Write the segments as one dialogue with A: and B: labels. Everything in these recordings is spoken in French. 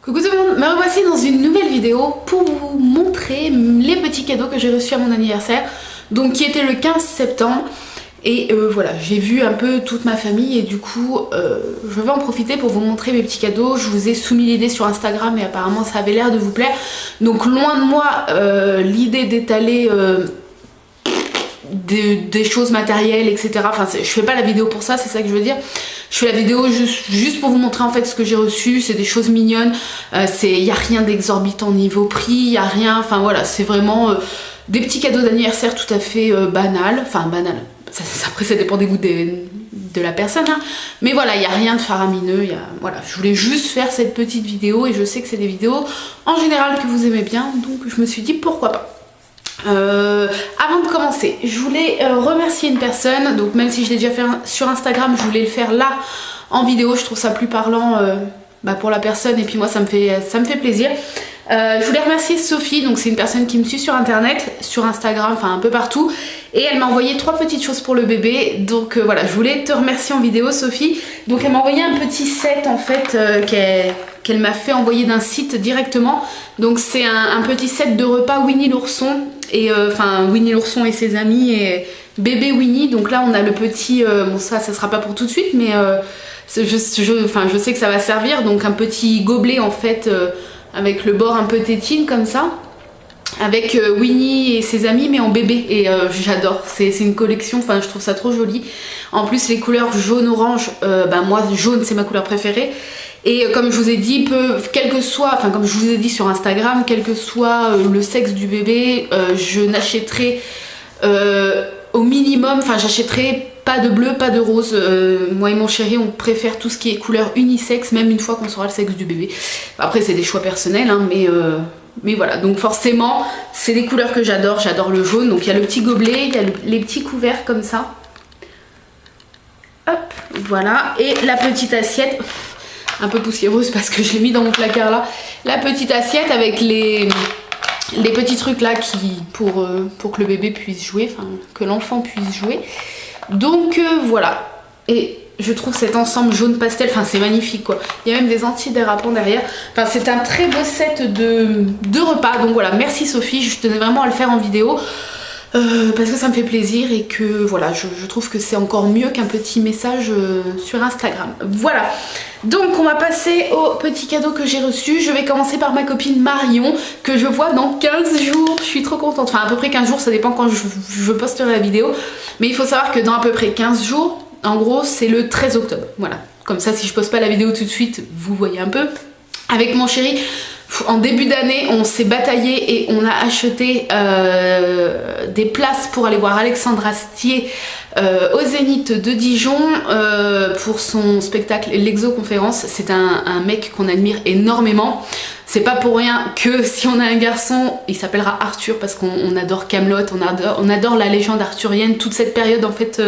A: Coucou tout le monde, me revoici dans une nouvelle vidéo pour vous montrer les petits cadeaux que j'ai reçus à mon anniversaire, donc qui était le 15 septembre. Et voilà, j'ai vu un peu toute ma famille et du coup je vais en profiter pour vous montrer mes petits cadeaux. Je vous ai soumis l'idée sur Instagram et apparemment ça avait l'air de vous plaire. Donc loin de moi l'idée d'étaler des choses matérielles, etc. Enfin je fais pas la vidéo pour ça, c'est ça que je veux dire. Je fais la vidéo juste pour vous montrer en fait ce que j'ai reçu. C'est des choses mignonnes, il n'y a rien d'exorbitant niveau prix, il n'y a rien, enfin voilà, c'est vraiment des petits cadeaux d'anniversaire tout à fait banal. Enfin banal, après ça dépend des goûts de la personne, hein. Mais voilà, il n'y a rien de faramineux, voilà, je voulais juste faire cette petite vidéo et je sais que c'est des vidéos en général que vous aimez bien, donc je me suis dit pourquoi pas. Avant de commencer, je voulais remercier une personne, donc même si je l'ai déjà fait sur Instagram, je voulais le faire là en vidéo, je trouve ça plus parlant pour la personne et puis moi ça me fait plaisir. Je voulais remercier Sophie, donc c'est une personne qui me suit sur internet, sur Instagram, enfin un peu partout, et elle m'a envoyé 3 petites choses pour le bébé, donc voilà, je voulais te remercier en vidéo Sophie. Donc elle m'a envoyé un petit set en fait qu'elle m'a fait envoyer d'un site directement, donc c'est un petit set de repas Winnie l'ourson, et enfin Winnie l'ourson et ses amis et bébé Winnie. Donc là on a le petit, bon ça sera pas pour tout de suite, mais je sais que ça va servir, donc un petit gobelet en fait avec le bord un peu tétine comme ça, avec Winnie et ses amis mais en bébé, et j'adore, c'est une collection, enfin je trouve ça trop joli. En plus les couleurs jaune-orange, moi jaune c'est ma couleur préférée. Et comme je vous ai dit, comme je vous ai dit sur Instagram, quel que soit le sexe du bébé, je n'achèterai au minimum, enfin j'achèterai pas de bleu, pas de rose. Moi et mon chéri, on préfère tout ce qui est couleur unisexe, même une fois qu'on saura le sexe du bébé. Après c'est des choix personnels, hein, mais voilà, donc forcément c'est des couleurs que j'adore. J'adore le jaune, donc il y a le petit gobelet, il y a les petits couverts comme ça. Hop, voilà, et la petite assiette, un peu poussiéreuse parce que je l'ai mis dans mon placard là. La petite assiette avec les petits trucs là pour que le bébé puisse jouer, enfin que l'enfant puisse jouer. Donc voilà, et je trouve cet ensemble jaune pastel, enfin c'est magnifique quoi. Il y a même des antidérapants derrière. Enfin c'est un très beau set de repas. Donc voilà, merci Sophie, je tenais vraiment à le faire en vidéo. Parce que ça me fait plaisir et que voilà, je trouve que c'est encore mieux qu'un petit message sur Instagram. Voilà, donc on va passer au petit cadeau que j'ai reçu. Je vais commencer par ma copine Marion, que je vois dans 15 jours. Je suis trop contente, enfin à peu près 15 jours, ça dépend quand je posterai la vidéo. Mais il faut savoir que dans à peu près 15 jours, en gros c'est le 13 octobre. Voilà, comme ça si je poste pas la vidéo tout de suite, vous voyez un peu. Avec mon chéri, en début d'année, on s'est bataillé et on a acheté des places pour aller voir Alexandre Astier au Zénith de Dijon pour son spectacle L'Exoconférence. C'est un mec qu'on admire énormément. C'est pas pour rien que si on a un garçon, il s'appellera Arthur, parce qu'on adore Kaamelott, on adore la légende arthurienne, toute cette période en fait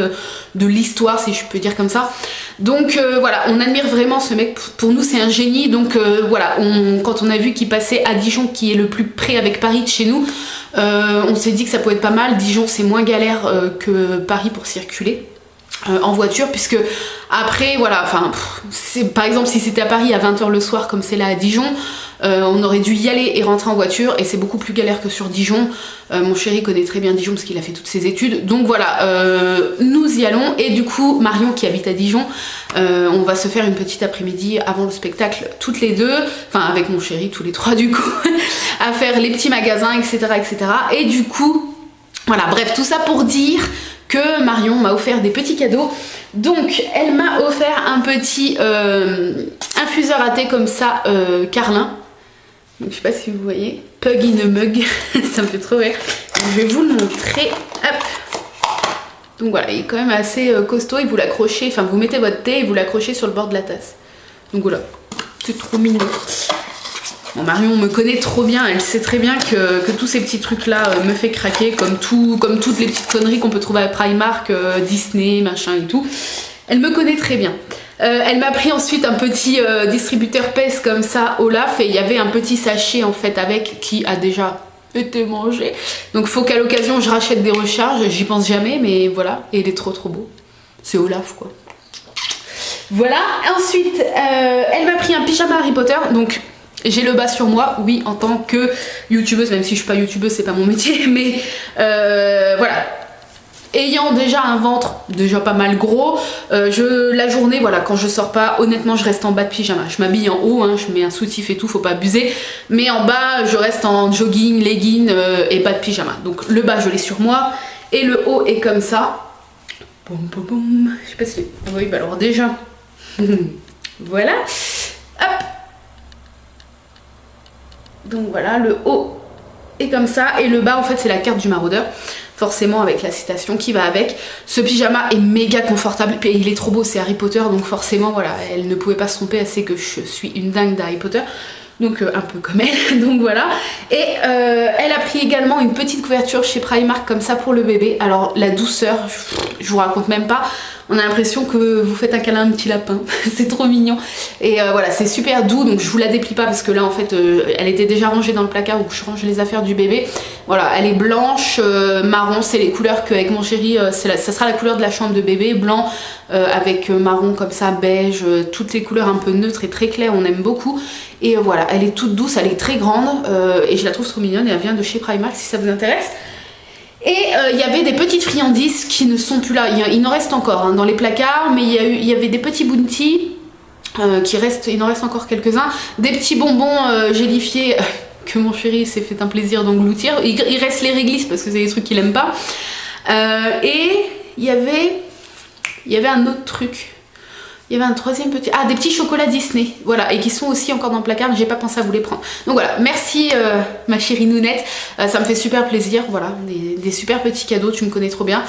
A: de l'histoire, si je peux dire comme ça. Donc voilà, on admire vraiment ce mec, pour nous c'est un génie. Donc voilà, quand on a vu qu'il passait à Dijon, qui est le plus près avec Paris de chez nous, on s'est dit que ça pouvait être pas mal. Dijon c'est moins galère que Paris pour circuler en voiture, puisque après voilà, enfin par exemple si c'était à Paris à 20 h le soir comme c'est là à Dijon, on aurait dû y aller et rentrer en voiture, et c'est beaucoup plus galère que sur Dijon. Mon chéri connaît très bien Dijon parce qu'il a fait toutes ses études, donc voilà, nous y allons. Et du coup Marion qui habite à Dijon, on va se faire une petite après-midi avant le spectacle toutes les deux, enfin avec mon chéri tous les trois du coup, à faire les petits magasins, etc., etc. Et du coup voilà, bref, tout ça pour dire que Marion m'a offert des petits cadeaux. Donc elle m'a offert un petit infuseur à thé comme ça, Carlin. Donc je sais pas si vous voyez, Pug in a mug, ça me fait trop rire. Donc, je vais vous le montrer, hop. Donc voilà, il est quand même assez costaud, et vous l'accrochez, enfin vous mettez votre thé et vous l'accrochez sur le bord de la tasse. Donc voilà, c'est trop mignon. Bon, Marion me connaît trop bien, elle sait très bien que tous ces petits trucs là me fait craquer, comme toutes les petites conneries qu'on peut trouver à Primark, Disney, machin et tout. Elle me connaît très bien. Elle m'a pris ensuite un petit distributeur PES comme ça, Olaf, et il y avait un petit sachet en fait avec, qui a déjà été mangé. Donc faut qu'à l'occasion je rachète des recharges, j'y pense jamais, mais voilà, et il est trop beau. C'est Olaf quoi. Voilà, ensuite elle m'a pris un pyjama Harry Potter, donc J'ai le bas sur moi, oui, en tant que youtubeuse, même si je suis pas youtubeuse, c'est pas mon métier, mais voilà. Ayant déjà un ventre déjà pas mal gros, la journée, voilà, quand je sors pas, honnêtement, je reste en bas de pyjama. Je m'habille en haut, hein, je mets un soutif et tout, faut pas abuser. Mais en bas, je reste en jogging, legging et bas de pyjama. Donc le bas, je l'ai sur moi et le haut est comme ça. Boum, boum, boum. Je sais pas si... Oui, bah alors déjà... voilà. Hop. Donc voilà, le haut est comme ça et le bas, en fait, c'est la carte du maraudeur. Forcément avec la citation qui va avec. Ce pyjama est méga confortable et il est trop beau, c'est Harry Potter, donc forcément voilà, elle ne pouvait pas se tromper, elle sait que je suis une dingue d'Harry Potter, donc un peu comme elle, donc voilà. Et elle a pris également une petite couverture chez Primark comme ça pour le bébé. Alors la douceur, je vous raconte même pas, on a l'impression que vous faites un câlin à un petit lapin, c'est trop mignon. Et voilà, c'est super doux, donc je vous la déplie pas parce que là en fait elle était déjà rangée dans le placard où je range les affaires du bébé. Voilà, elle est blanche, marron, c'est les couleurs qu'avec mon chéri, ça sera la couleur de la chambre de bébé, blanc avec marron comme ça, beige, toutes les couleurs un peu neutres et très claires, on aime beaucoup. Et voilà, elle est toute douce, elle est très grande et je la trouve trop mignonne et elle vient de chez Primark si ça vous intéresse. Et il y avait des petites friandises qui ne sont plus là, il en reste encore hein, dans les placards, mais il y avait des petits bounty qui restent, il en reste encore quelques-uns, des petits bonbons gélifiés que mon chéri s'est fait un plaisir d'engloutir, il reste les réglisses parce que c'est des trucs qu'il aime pas, et il y avait un autre truc. Il y avait un troisième petit... Ah, des petits chocolats Disney, voilà, et qui sont aussi encore dans le placard, mais j'ai pas pensé à vous les prendre. Donc voilà, merci ma chérie Nounette, ça me fait super plaisir, voilà, des super petits cadeaux, tu me connais trop bien.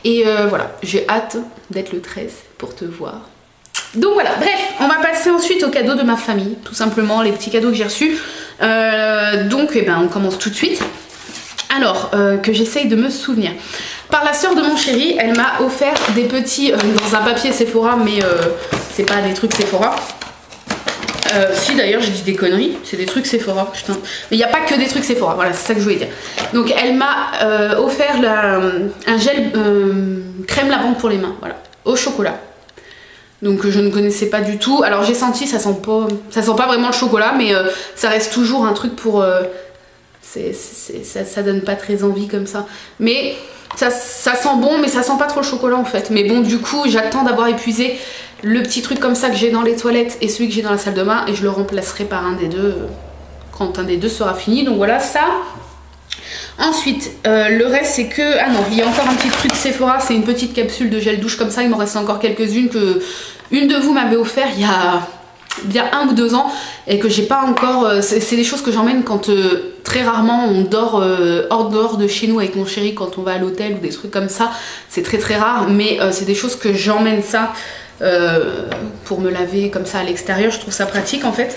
A: Et voilà, j'ai hâte d'être le 13 pour te voir. Donc voilà, bref, on va passer ensuite aux cadeaux de ma famille, tout simplement, les petits cadeaux que j'ai reçus. Donc, eh ben, on commence tout de suite. Alors, que j'essaye de me souvenir. Par la sœur de mon chéri, elle m'a offert des petits, dans un papier Sephora, mais c'est pas des trucs Sephora. Si d'ailleurs j'ai dit des conneries, c'est des trucs Sephora, putain. Mais il n'y a pas que des trucs Sephora, voilà, c'est ça que je voulais dire. Donc elle m'a offert un gel crème lavande pour les mains, voilà, au chocolat. Donc je ne connaissais pas du tout. Alors j'ai senti, ça sent pas vraiment le chocolat, mais ça reste toujours un truc pour... ça donne pas très envie comme ça. Mais... Ça sent bon, mais ça sent pas trop le chocolat en fait. Mais bon, du coup, j'attends d'avoir épuisé le petit truc comme ça que j'ai dans les toilettes et celui que j'ai dans la salle de bain, et je le remplacerai par un des deux quand un des deux sera fini. Donc voilà, ça. Ensuite, le reste, c'est que... Ah non, il y a encore un petit truc Sephora, c'est une petite capsule de gel douche comme ça. Il m'en reste encore quelques-unes que une de vous m'avait offert il y a 1 ou 2 ans et que j'ai pas encore... c'est des choses que j'emmène quand très rarement on dort hors dehors de chez nous avec mon chéri, quand on va à l'hôtel ou des trucs comme ça. C'est très très rare, mais c'est des choses que j'emmène ça pour me laver comme ça à l'extérieur. Je trouve ça pratique en fait.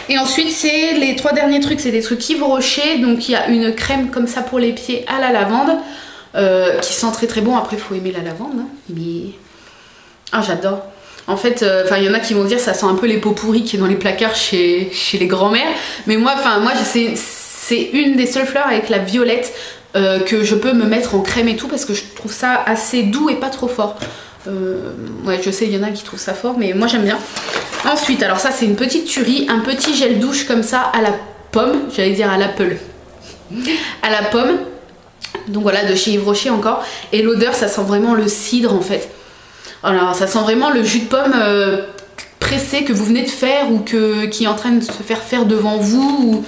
A: Et ensuite, c'est les 3 derniers trucs, c'est des trucs Yves Rocher. Donc il y a une crème comme ça pour les pieds à la lavande qui sent très très bon. Après, il faut aimer la lavande, hein. Mais... Ah, j'adore. En fait, il y en a qui vont dire ça sent un peu les pots pourris qui est dans les placards chez les grands-mères. Mais moi c'est une des seules fleurs avec la violette que je peux me mettre en crème et tout, parce que je trouve ça assez doux et pas trop fort. Ouais, je sais, il y en a qui trouvent ça fort, mais moi j'aime bien. Ensuite, alors ça c'est une petite tuerie, un petit gel douche comme ça à la pomme, j'allais dire à l'apple, à la pomme. Donc voilà, de chez Yves Rocher encore. Et l'odeur, ça sent vraiment le cidre en fait. Alors ça sent vraiment le jus de pomme pressé que vous venez de faire ou qui est en train de se faire devant vous, ou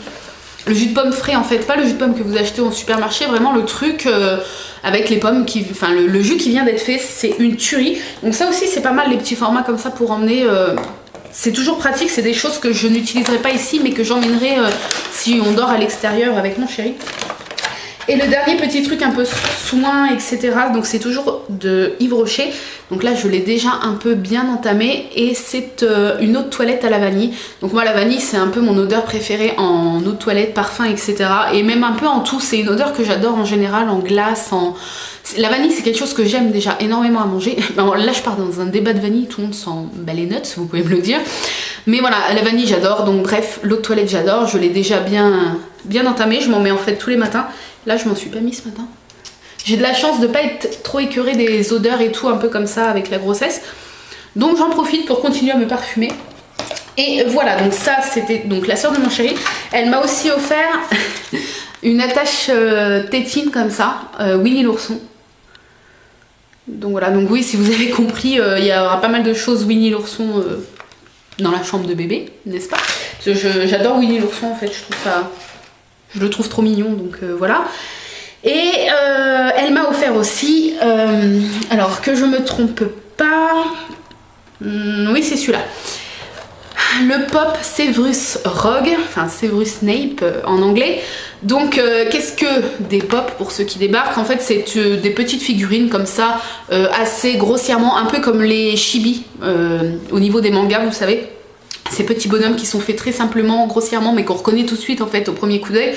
A: le jus de pomme frais en fait, pas le jus de pomme que vous achetez au supermarché, vraiment le truc avec les pommes, le jus qui vient d'être fait, c'est une tuerie. Donc ça aussi c'est pas mal, les petits formats comme ça pour emmener, c'est toujours pratique, c'est des choses que je n'utiliserai pas ici mais que j'emmènerai si on dort à l'extérieur avec mon chéri. Et le dernier petit truc un peu soin, etc. Donc c'est toujours de Yves Rocher. Donc là je l'ai déjà un peu bien entamé. Et c'est une eau de toilette à la vanille. Donc moi la vanille c'est un peu mon odeur préférée en eau de toilette, parfum, etc. Et même un peu en tout. C'est une odeur que j'adore en général, en glace, en... La vanille c'est quelque chose que j'aime déjà énormément à manger. Alors là je pars dans un débat de vanille, tout le monde s'en bat les nuts, vous pouvez me le dire. Mais voilà, la vanille j'adore. Donc bref, l'eau de toilette j'adore. Je l'ai déjà bien entamée. Je m'en mets en fait tous les matins. Là je m'en suis pas mis ce matin. J'ai de la chance de pas être trop écœurée des odeurs et tout un peu comme ça avec la grossesse. Donc j'en profite pour continuer à me parfumer. Et voilà, donc ça c'était donc la sœur de mon chéri. Elle m'a aussi offert une attache tétine comme ça, Winnie l'ourson. Donc voilà, donc oui, si vous avez compris, il y aura pas mal de choses Winnie l'ourson dans la chambre de bébé, n'est-ce pas? Parce que j'adore Winnie l'ourson en fait, je le trouve trop mignon, donc voilà. Et elle m'a offert aussi, alors que je me trompe pas, oui c'est celui-là, le Pop Severus Rogue, enfin Severus Snape en anglais. Donc qu'est-ce que des Pop pour ceux qui débarquent? En fait c'est des petites figurines comme ça, assez grossièrement, un peu comme les chibi au niveau des mangas, vous savez. Ces petits bonhommes qui sont faits très simplement, grossièrement, mais qu'on reconnaît tout de suite en fait au premier coup d'œil.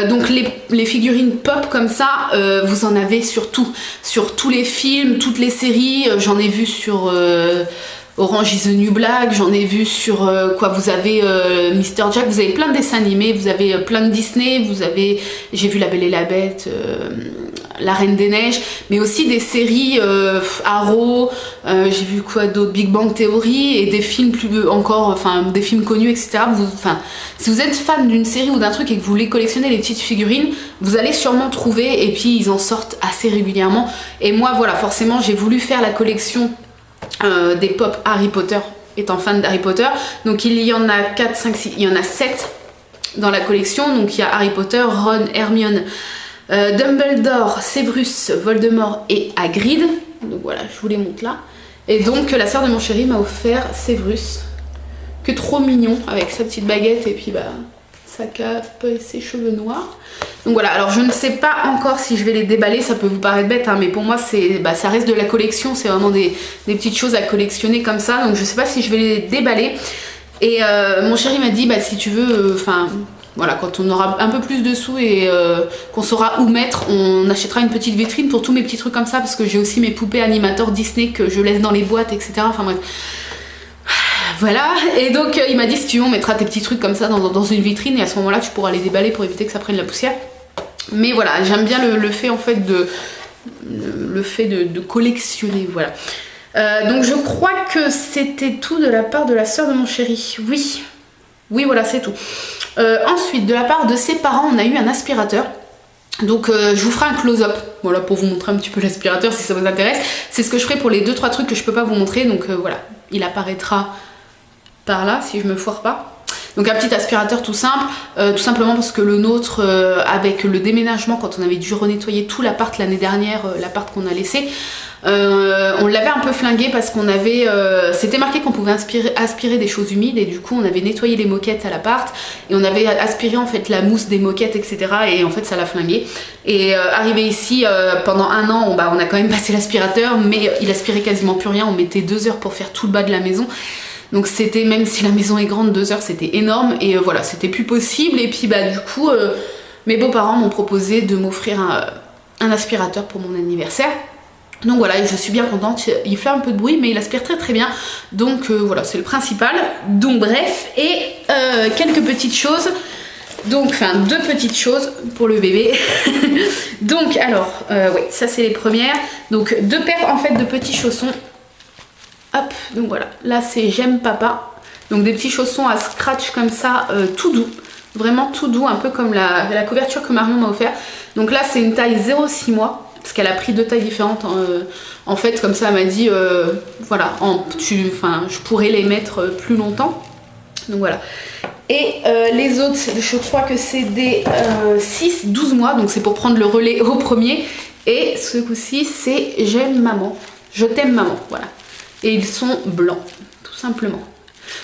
A: Donc les figurines pop comme ça, vous en avez sur tout, sur tous les films, toutes les séries. J'en ai vu sur Orange is the New Black, j'en ai vu sur quoi, vous avez Mr. Jack, vous avez plein de dessins animés, vous avez plein de Disney, j'ai vu La Belle et la Bête, La Reine des Neiges, mais aussi des séries Arrow, j'ai vu quoi d'autre, Big Bang Theory, et des films plus encore, enfin des films connus, etc. Si vous êtes fan d'une série ou d'un truc et que vous voulez collectionner les petites figurines, vous allez sûrement trouver, et puis ils en sortent assez régulièrement. Et moi voilà, forcément j'ai voulu faire la collection des Pop Harry Potter, étant fan d'Harry Potter. Donc il y en a 4, 5, 6, il y en a 7 dans la collection. Donc il y a Harry Potter, Ron, Hermione, Dumbledore, Severus, Voldemort et Hagrid. Donc voilà, je vous les montre là. Et donc la sœur de mon chéri m'a offert Severus, que trop mignon, avec sa petite baguette et puis bah sa cape et ses cheveux noirs. Donc voilà, alors je ne sais pas encore si je vais les déballer, ça peut vous paraître bête, hein, mais pour moi ça reste de la collection, c'est vraiment des petites choses à collectionner comme ça, donc je sais pas si je vais les déballer. Et mon chéri m'a dit, bah si tu veux, voilà, quand on aura un peu plus de sous et qu'on saura où mettre, on achètera une petite vitrine pour tous mes petits trucs comme ça, parce que j'ai aussi mes poupées animateurs Disney que je laisse dans les boîtes, etc. Enfin bref. Voilà, et donc il m'a dit si tu veux on mettra tes petits trucs comme ça dans une vitrine et à ce moment là tu pourras les déballer pour éviter que ça prenne la poussière. Mais voilà, j'aime bien le fait en fait de collectionner, voilà. Donc je crois que c'était tout de la part de la sœur de mon chéri, oui voilà c'est tout. Ensuite de la part de ses parents on a eu un aspirateur. Donc je vous ferai un close-up, voilà, pour vous montrer un petit peu l'aspirateur si ça vous intéresse. C'est ce que je ferai pour les 2-3 trucs que je peux pas vous montrer, donc voilà, il apparaîtra par là si je me foire pas. Donc un petit aspirateur tout simple, tout simplement parce que le nôtre, avec le déménagement, quand on avait dû renettoyer tout l'appart l'année dernière, l'appart qu'on a laissé, on l'avait un peu flingué parce qu'on avait, c'était marqué qu'on pouvait aspirer des choses humides et du coup on avait nettoyé les moquettes à l'appart et on avait aspiré en fait la mousse des moquettes, etc. et en fait ça l'a flingué. Et arrivé ici, pendant un an, on a quand même passé l'aspirateur, mais il aspirait quasiment plus rien, on mettait 2 heures pour faire tout le bas de la maison. Donc c'était, même si la maison est grande, 2 heures c'était énorme et voilà, c'était plus possible. Et puis bah du coup mes beaux-parents m'ont proposé de m'offrir un aspirateur pour mon anniversaire. Donc voilà, et je suis bien contente, il fait un peu de bruit mais il aspire très très bien. Donc voilà, c'est le principal. Donc bref, et quelques petites choses. Donc, enfin 2 petites choses pour le bébé. Donc alors, oui, ça c'est les premières. Donc 2 paires en fait de petits chaussons. Hop, donc voilà, là c'est J'aime papa. Donc des petits chaussons à scratch comme ça, tout doux. Vraiment tout doux, un peu comme la couverture que Marion m'a offert. Donc là c'est une taille 0,6 mois. Parce qu'elle a pris 2 tailles différentes. En fait, comme ça elle m'a dit, voilà, je pourrais les mettre plus longtemps. Donc voilà. Et les autres, je crois que c'est des 6-12 mois. Donc c'est pour prendre le relais au premier. Et ce coup-ci c'est J'aime maman. Je t'aime maman, voilà. Et ils sont blancs, tout simplement.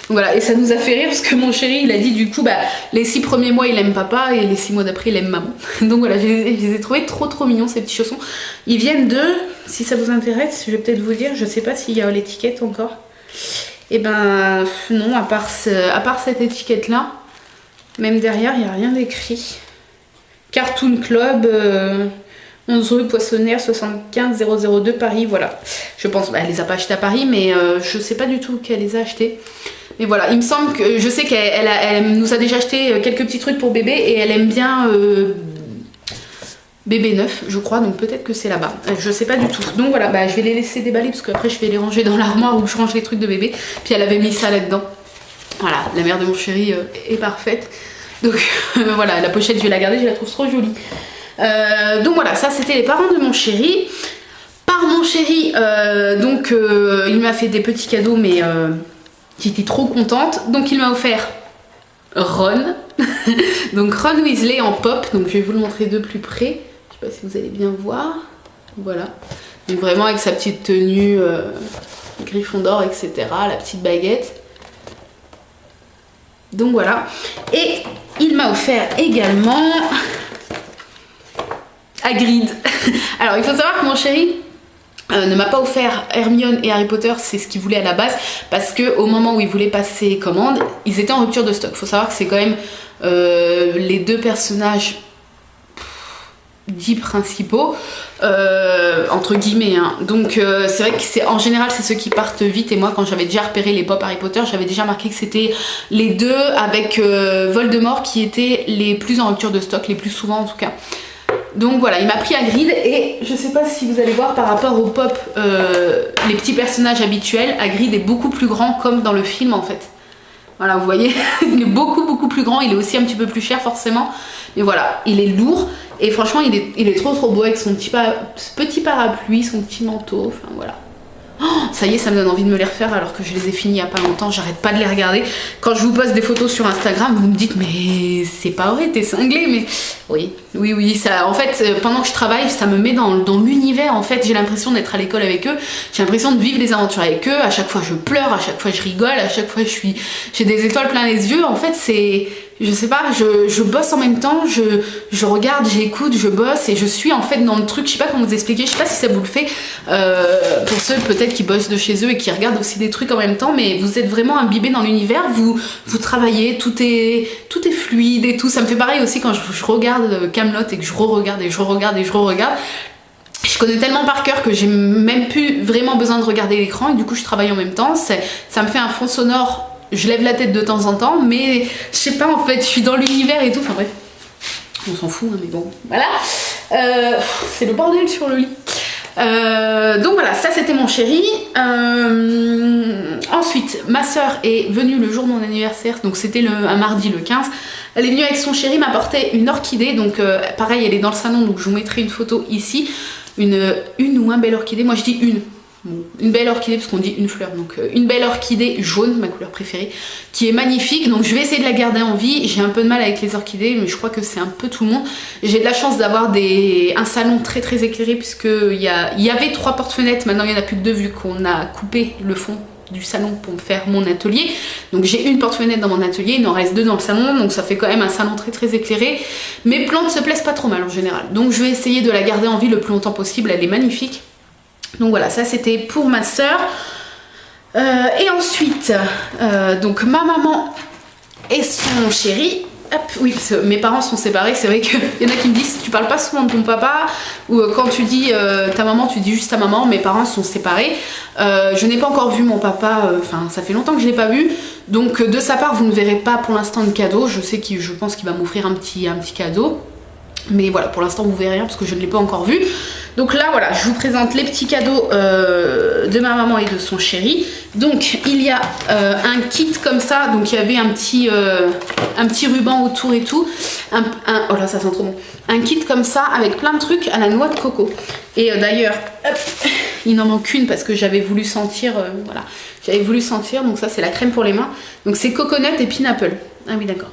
A: Donc voilà, et ça nous a fait rire parce que mon chéri il a dit du coup bah les 6 premiers mois il aime papa et les 6 mois d'après il aime maman. Donc voilà, je les ai trouvés trop mignons ces petits chaussons. Ils viennent de, si ça vous intéresse, je vais peut-être vous dire, je sais pas s'il y a l'étiquette encore. Et ben non, à part cette étiquette là, même derrière il n'y a rien d'écrit. Cartoon Club, 11 rue Poissonnière 75 002 Paris, voilà. Je pense, elle les a pas achetés à Paris, mais je sais pas du tout qu'elle les a achetés. Mais voilà, il me semble que, je sais qu'elle nous a déjà acheté quelques petits trucs pour bébé et elle aime bien bébé neuf, je crois, donc peut-être que c'est là-bas. Je sais pas du tout. Donc voilà, bah, je vais les laisser déballer parce qu'après je vais les ranger dans l'armoire où je range les trucs de bébé. Puis elle avait mis ça là-dedans. Voilà, la mère de mon chéri est parfaite. Donc voilà, la pochette je vais la garder, je la trouve trop jolie. Donc voilà, ça c'était les parents de mon chéri. Par mon chéri, il m'a fait des petits cadeaux, mais j'étais trop contente. Donc il m'a offert Ron. Donc Ron Weasley en pop, donc je vais vous le montrer de plus près. Je sais pas si vous allez bien voir. Voilà. Donc vraiment avec sa petite tenue Gryffondor, etc. La petite baguette. Donc voilà. Et il m'a offert également Hagrid. Alors il faut savoir que mon chéri ne m'a pas offert Hermione et Harry Potter, c'est ce qu'il voulait à la base, parce que au moment où il voulait passer commande, ils étaient en rupture de stock. Il faut savoir que c'est quand même les deux personnages dits principaux, entre guillemets, hein. Donc c'est vrai que c'est en général c'est ceux qui partent vite, et moi quand j'avais déjà repéré les pop Harry Potter, j'avais déjà marqué que c'était les deux avec Voldemort qui étaient les plus en rupture de stock, les plus souvent en tout cas. Donc voilà, il m'a pris Hagrid, et je sais pas si vous allez voir par rapport au pop, les petits personnages habituels, Hagrid est beaucoup plus grand comme dans le film en fait. Voilà, vous voyez, il est beaucoup plus grand, il est aussi un petit peu plus cher forcément, mais voilà, il est lourd, et franchement il est trop beau avec son petit parapluie, son petit manteau, enfin voilà. Oh, ça y est, ça me donne envie de me les refaire alors que je les ai finis il y a pas longtemps, j'arrête pas de les regarder. Quand je vous poste des photos sur Instagram, vous me dites mais c'est pas vrai, t'es cinglé, mais oui, ça, en fait, pendant que je travaille, ça me met dans l'univers, en fait, j'ai l'impression d'être à l'école avec eux, j'ai l'impression de vivre les aventures avec eux, à chaque fois je pleure, à chaque fois je rigole, à chaque fois j'ai des étoiles plein les yeux, en fait c'est... Je sais pas, je bosse en même temps, je regarde, j'écoute, je bosse et je suis en fait dans le truc, je sais pas comment vous expliquer, je sais pas si ça vous le fait, pour ceux peut-être qui bossent de chez eux et qui regardent aussi des trucs en même temps, mais vous êtes vraiment imbibés dans l'univers, vous travaillez, tout est fluide et tout, ça me fait pareil aussi quand je regarde Kaamelott et que je re-regarde et je re-regarde et je re-regarde. Je connais tellement par cœur que j'ai même plus vraiment besoin de regarder l'écran et du coup je travaille en même temps, ça me fait un fond sonore. Je lève la tête de temps en temps, mais je sais pas en fait, je suis dans l'univers et tout, enfin bref, on s'en fout, hein, mais bon, voilà. C'est le bordel sur le lit. Donc voilà, ça c'était mon chéri. Ensuite, ma soeur est venue le jour de mon anniversaire, donc c'était un mardi le 15. Elle est venue avec son chéri, m'apporter une orchidée, donc pareil, elle est dans le salon, donc je vous mettrai une photo ici. Une ou un belle orchidée, moi je dis une. Une belle orchidée parce qu'on dit une fleur, donc une belle orchidée jaune, ma couleur préférée, qui est magnifique, donc je vais essayer de la garder en vie. J'ai un peu de mal avec les orchidées, mais je crois que c'est un peu tout le monde. J'ai de la chance d'avoir un salon très éclairé, puisque il y avait 3 portes-fenêtres, maintenant il n'y en a plus que 2 vu qu'on a coupé le fond du salon pour me faire mon atelier. Donc j'ai une porte-fenêtre dans mon atelier, il en reste 2 dans le salon, donc ça fait quand même un salon très éclairé. Mes plantes se plaisent pas trop mal en général, donc je vais essayer de la garder en vie le plus longtemps possible, elle est magnifique. Donc voilà, ça c'était pour ma soeur. Et ensuite, donc ma maman et son chéri. Hop, oui, parce que mes parents sont séparés, c'est vrai qu'il y en a qui me disent tu parles pas souvent de ton papa, ou quand tu dis ta maman, tu dis juste ta maman. Mes parents sont séparés. Je n'ai pas encore vu mon papa, enfin ça fait longtemps que je l'ai pas vu. Donc de sa part, vous ne verrez pas pour l'instant de cadeau. Je pense qu'il va m'offrir un petit cadeau. Mais voilà, pour l'instant vous verrez rien parce que je ne l'ai pas encore vu. Donc là voilà, je vous présente les petits cadeaux de ma maman et de son chéri. Donc il y a un kit comme ça, donc il y avait un petit ruban autour et tout. Oh là ça sent trop bon. Un kit comme ça avec plein de trucs à la noix de coco. Et d'ailleurs, il n'en manque qu'une parce que j'avais voulu sentir, voilà. J'avais voulu sentir, donc ça c'est la crème pour les mains. Donc c'est coconut et pineapple. Ah oui d'accord.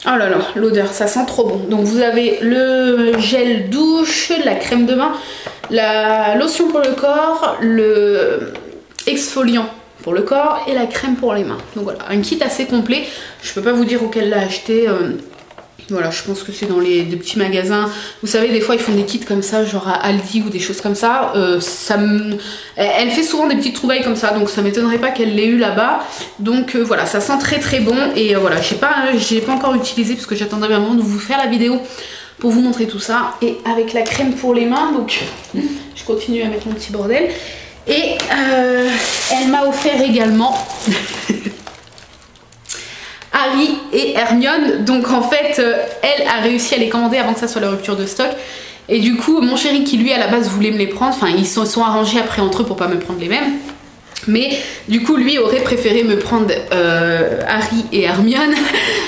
A: Oh là là, l'odeur, ça sent trop bon. Donc vous avez le gel douche, la crème de bain, la lotion pour le corps, le exfoliant pour le corps et la crème pour les mains. Donc voilà, un kit assez complet. Je peux pas vous dire auquel l'a acheté. Voilà, je pense que c'est dans des petits magasins. Vous savez, des fois ils font des kits comme ça, genre à Aldi ou des choses comme ça. Elle fait souvent des petites trouvailles comme ça, donc ça m'étonnerait pas qu'elle l'ait eu là-bas. Donc voilà, ça sent très bon. Et voilà, j'ai pas encore utilisé parce que j'attendais vraiment de vous faire la vidéo pour vous montrer tout ça. Et avec la crème pour les mains, donc je continue à mettre mon petit bordel. Et elle m'a offert également Harry et Hermione, donc en fait elle a réussi à les commander avant que ça soit la rupture de stock, et du coup mon chéri qui lui à la base voulait me les prendre, enfin ils se sont arrangés après entre eux pour pas me prendre les mêmes, Mais du coup lui aurait préféré me prendre Harry et Hermione,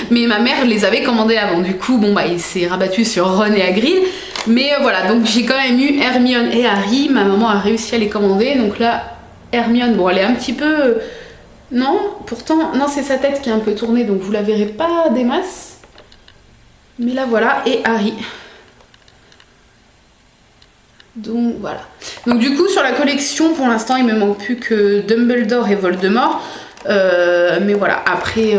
A: mais ma mère les avait commandés avant. Du coup bon bah il s'est rabattu sur Ron et Hagrid. Mais voilà, donc j'ai quand même eu Hermione et Harry. Ma maman a réussi à les commander. Donc là Hermione, bon elle est un petit peu... Non, pourtant, non c'est sa tête qui est un peu tournée, donc vous la verrez pas des masses. Mais là voilà, et Harry. Donc voilà. Donc du coup sur la collection pour l'instant il me manque plus que Dumbledore et Voldemort. Mais voilà, après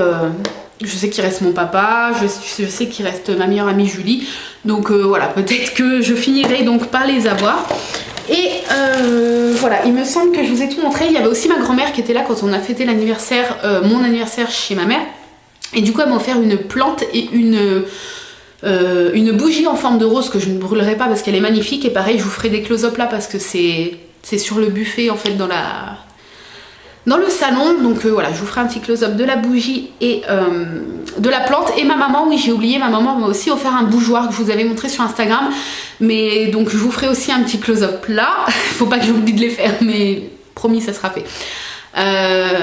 A: je sais qu'il reste mon papa, je sais qu'il reste ma meilleure amie Julie. Donc voilà, peut-être que je finirai donc par les avoir. Et voilà, il me semble que je vous ai tout montré. Il y avait aussi ma grand-mère qui était là quand on a fêté l'anniversaire, mon anniversaire chez ma mère. Et du coup elle m'a offert une plante et une bougie en forme de rose que je ne brûlerai pas parce qu'elle est magnifique. Et pareil, je vous ferai des close-up là parce que c'est sur le buffet en fait dans le salon. Donc voilà, je vous ferai un petit close-up de la bougie et de la plante. Et ma maman, oui j'ai oublié, ma maman m'a aussi offert un bougeoir que je vous avais montré sur Instagram. Mais donc je vous ferai aussi un petit close-up là. Faut pas que j'oublie de les faire, mais promis ça sera fait.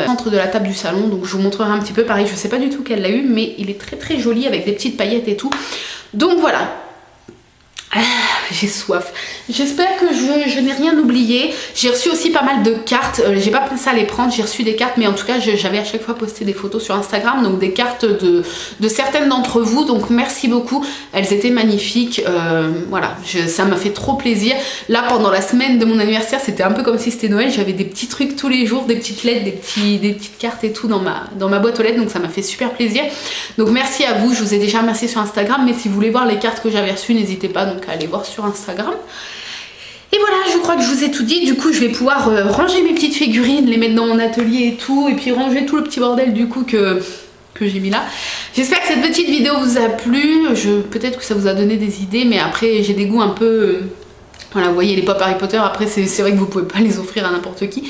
A: Centre de la table du salon, donc je vous montrerai un petit peu. Pareil, je sais pas du tout qu'elle l'a eu, mais il est très très joli avec des petites paillettes et tout. Donc voilà. J'ai soif. J'espère que je n'ai rien oublié. J'ai reçu aussi pas mal de cartes. J'ai pas pensé à les prendre. J'ai reçu des cartes, mais en tout cas, j'avais à chaque fois posté des photos sur Instagram. Donc des cartes de certaines d'entre vous. Donc merci beaucoup. Elles étaient magnifiques. Voilà, ça m'a fait trop plaisir. Là, pendant la semaine de mon anniversaire, c'était un peu comme si c'était Noël. J'avais des petits trucs tous les jours, des petites lettres, des petites cartes et tout dans ma boîte aux lettres. Donc ça m'a fait super plaisir. Donc merci à vous. Je vous ai déjà remercié sur Instagram. Mais si vous voulez voir les cartes que j'avais reçues, n'hésitez pas donc à aller voir sur Instagram. Et voilà, je crois que je vous ai tout dit. Du coup je vais pouvoir ranger mes petites figurines, les mettre dans mon atelier et tout, et puis ranger tout le petit bordel du coup que j'ai mis là. J'espère que cette petite vidéo vous a plu. Peut-être que ça vous a donné des idées, mais après j'ai des goûts un peu voilà, vous voyez les pop Harry Potter, après c'est vrai que vous pouvez pas les offrir à n'importe qui,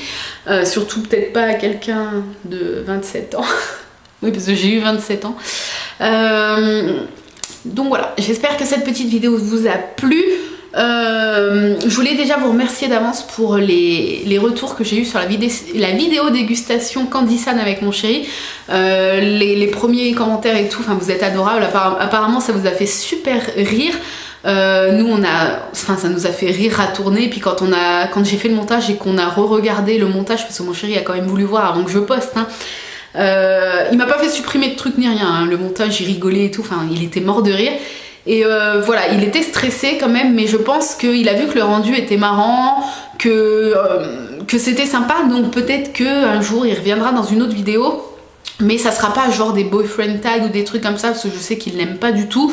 A: surtout peut-être pas à quelqu'un de 27 ans. Oui, parce que j'ai eu 27 ans. Donc voilà, j'espère que cette petite vidéo vous a plu. Je voulais déjà vous remercier d'avance pour les retours que j'ai eu sur la vidéo dégustation Candy San avec mon chéri. Les premiers commentaires et tout, enfin vous êtes adorables. Apparemment ça vous a fait super rire. Nous ça nous a fait rire à tourner. Et puis quand j'ai fait le montage et qu'on a re-regardé le montage, parce que mon chéri a quand même voulu voir avant que je poste, hein, il m'a pas fait supprimer de trucs ni rien, hein. Le montage il rigolait et tout, enfin il était mort de rire. Et voilà, il était stressé quand même, mais je pense qu'il a vu que le rendu était marrant, que c'était sympa, donc peut-être qu'un jour il reviendra dans une autre vidéo, mais ça sera pas genre des boyfriend tags ou des trucs comme ça, parce que je sais qu'il n'aime pas du tout.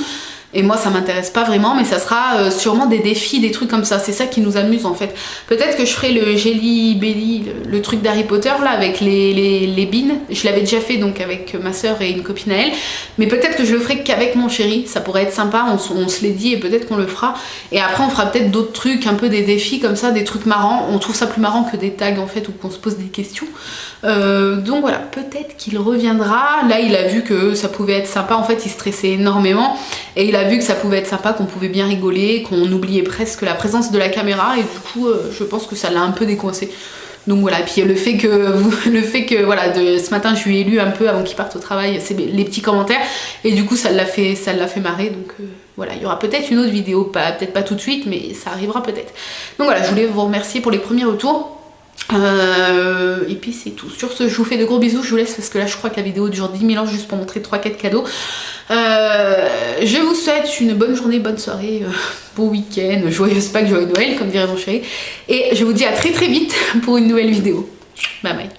A: Et moi ça m'intéresse pas vraiment, mais ça sera sûrement des défis, des trucs comme ça, c'est ça qui nous amuse en fait. Peut-être que je ferai le Jelly Belly, le truc d'Harry Potter là avec les beans. Je l'avais déjà fait donc avec ma soeur et une copine à elle, mais peut-être que je le ferai qu'avec mon chéri, ça pourrait être sympa, on se l'est dit et peut-être qu'on le fera. Et après on fera peut-être d'autres trucs, un peu des défis comme ça, des trucs marrants, on trouve ça plus marrant que des tags en fait où qu'on se pose des questions. Donc voilà, peut-être qu'il reviendra. Là il a vu que ça pouvait être sympa, en fait il stressait énormément et il a vu que ça pouvait être sympa, qu'on pouvait bien rigoler, qu'on oubliait presque la présence de la caméra, et du coup je pense que ça l'a un peu décoincé. Donc voilà, puis le fait que voilà, ce matin je lui ai lu un peu avant qu'il parte au travail les petits commentaires, et du coup ça l'a fait marrer. Donc voilà, il y aura peut-être une autre vidéo, peut-être pas tout de suite, mais ça arrivera peut-être. Donc voilà, je voulais vous remercier pour les premiers retours. Et puis c'est tout. Sur ce, je vous fais de gros bisous, je vous laisse parce que là je crois que la vidéo dure 10 000 ans juste pour montrer 3-4 cadeaux. Je vous souhaite une bonne journée, bonne soirée, bon week-end, joyeuse Pâques, joyeux Noël comme dirait mon chéri. Et je vous dis à très très vite pour une nouvelle vidéo. Bye bye.